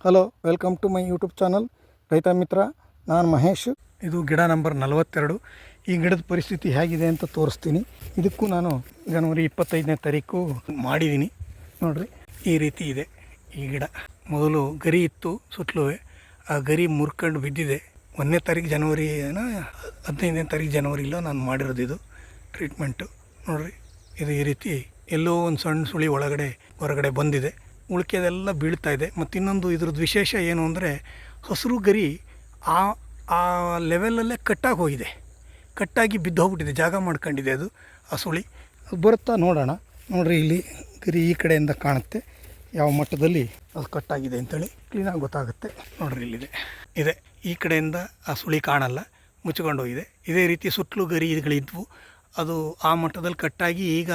Hello, welcome to my YouTube channel Raitha Mitra. ನಾನು ಮಹೇಶ್. ಇದು ಗಿಡ ನಂಬರ್ 42. ಈ ಗಿಡದ ಪರಿಸ್ಥಿತಿ ಹೇಗಿದೆ ಅಂತ ತೋರಿಸ್ತೀನಿ. ಇದಕ್ಕೂ ನಾನು ಜನವರಿ 25ನೇ ತಾರೀಕು ಮಾಡಿದ್ದೀನಿ. ನೋಡಿರಿ, ಈ ರೀತಿ ಇದೆ ಈ ಗಿಡ. ಮೊದಲು ಗರಿ ಇತ್ತು ಸುತ್ತಲೂ, ಆ ಗರಿ ಮುರ್ಕೊಂಡು ಬಿದ್ದಿದೆ. 1ನೇ ತಾರೀಕು ಜನವರಿ 15ನೇ ತಾರೀಕು ಜನವರಿಲೋ ನಾನು ಮಾಡಿರೋದು ಇದು ಟ್ರೀಟ್ಮೆಂಟು. ನೋಡಿರಿ, ಇದು ಈ ರೀತಿ ಎಲ್ಲೋ ಒಂದು ಸಣ್ಣ ಸುಳಿ ಹೊರಗಡೆ ಬಂದಿದೆ. ಉಳಿಕೆದೆಲ್ಲ ಬೀಳ್ತಾ ಇದೆ. ಮತ್ತು ಇನ್ನೊಂದು ಇದ್ರದ್ದು ವಿಶೇಷ ಏನು ಅಂದರೆ, ಹಸಿರು ಗರಿ ಆ ಲೆವೆಲಲ್ಲೇ ಕಟ್ಟಾಗಿ ಹೋಗಿದೆ. ಕಟ್ಟಾಗಿ ಬಿದ್ದು ಹೋಗ್ಬಿಟ್ಟಿದೆ, ಜಾಗ ಮಾಡ್ಕೊಂಡಿದೆ ಅದು. ಆ ಸುಳಿ ಅದು ಬರುತ್ತಾ ನೋಡೋಣ. ನೋಡಿರಿ, ಇಲ್ಲಿ ಗರಿ ಈ ಕಡೆಯಿಂದ ಕಾಣುತ್ತೆ ಯಾವ ಮಟ್ಟದಲ್ಲಿ ಅದು ಕಟ್ಟಾಗಿದೆ ಅಂತೇಳಿ ಕ್ಲೀನಾಗಿ ಗೊತ್ತಾಗುತ್ತೆ. ನೋಡಿರಿ, ಇದೆ ಈ ಕಡೆಯಿಂದ ಆ ಸುಳಿ ಕಾಣಲ್ಲ, ಮುಚ್ಕೊಂಡು ಹೋಗಿದೆ. ಇದೇ ರೀತಿ ಸುತ್ತಲೂ ಗರಿಗಳಿದ್ವು, ಅದು ಆ ಮಟ್ಟದಲ್ಲಿ ಕಟ್ಟಾಗಿ ಈಗ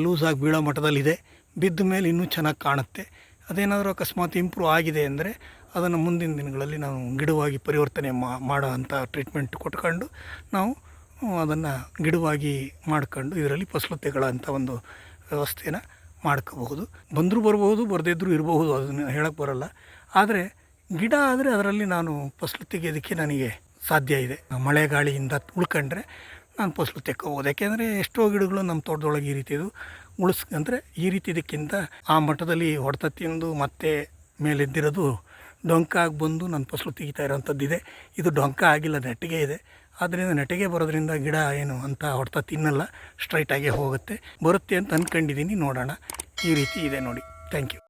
ಲೂಸಾಗಿ ಬೀಳೋ ಮಟ್ಟದಲ್ಲಿದೆ. ಬಿದ್ದ ಮೇಲೆ ಇನ್ನೂ ಚೆನ್ನಾಗಿ ಕಾಣುತ್ತೆ. ಅದೇನಾದರೂ ಅಕಸ್ಮಾತ್ ಇಂಪ್ರೂವ್ ಆಗಿದೆ ಅಂದರೆ ಅದನ್ನು ಮುಂದಿನ ದಿನಗಳಲ್ಲಿ ನಾವು ಗಿಡವಾಗಿ ಪರಿವರ್ತನೆ ಮಾಡೋ ಅಂಥ ಟ್ರೀಟ್ಮೆಂಟ್ ಕೊಟ್ಕೊಂಡು ನಾವು ಅದನ್ನು ಗಿಡವಾಗಿ ಮಾಡ್ಕೊಂಡು ಇದರಲ್ಲಿ ಫಸಲುತೆಗಳಂಥ ಒಂದು ವ್ಯವಸ್ಥೆನ ಮಾಡ್ಕೋಬಹುದು. ಬಂದರೂ ಬರ್ಬೋದು, ಬರದಿದ್ದರೂ ಇರಬಹುದು, ಅದನ್ನು ಹೇಳೋಕ್ಕೆ ಬರೋಲ್ಲ. ಆದರೆ ಗಿಡ ಆದರೆ ಅದರಲ್ಲಿ ನಾನು ಫಸಲು ತೆಗೆಯೋದಕ್ಕೆ ನನಗೆ ಸಾಧ್ಯ ಇದೆ. ಮಳೆ ಗಾಳಿಯಿಂದ ಉಳ್ಕೊಂಡ್ರೆ ನಾನು ಫಸಲು ತೆಕ್ಕೋಬೋದು. ಯಾಕೆಂದರೆ ಎಷ್ಟೋ ಗಿಡಗಳು ನಮ್ಮ ತೋಟದೊಳಗೆ ಈ ರೀತಿದು ಅಂದರೆ ಈ ರೀತಿ ಇದಕ್ಕಿಂತ ಆ ಮಟ್ಟದಲ್ಲಿ ಹೊಡೆತ ತಿಂದು ಮತ್ತೆ ಮೇಲೆದ್ದಿರೋದು ಡೊಂಕಾಗಿ ಬಂದು ನನ್ನ ಫಸಲು ತೆಗಿತಾ ಇರೋವಂಥದ್ದಿದೆ. ಇದು ಡೊಂಕ ಆಗಿಲ್ಲ, ನೆಟ್ಟಿಗೆ ಇದೆ. ಆದ್ದರಿಂದ ನೆಟ್ಟಿಗೆ ಬರೋದ್ರಿಂದ ಗಿಡ ಏನು ಅಂತ ಹೊಡೆತ ತಿನ್ನಲ್ಲ, ಸ್ಟ್ರೈಟಾಗೇ ಹೋಗುತ್ತೆ. ಬರುತ್ತೆ ಅಂತ ಅಂದ್ಕೊಂಡಿದ್ದೀನಿ. ನೋಡೋಣ, ಈ ರೀತಿ ಇದೆ ನೋಡಿ. Thank you.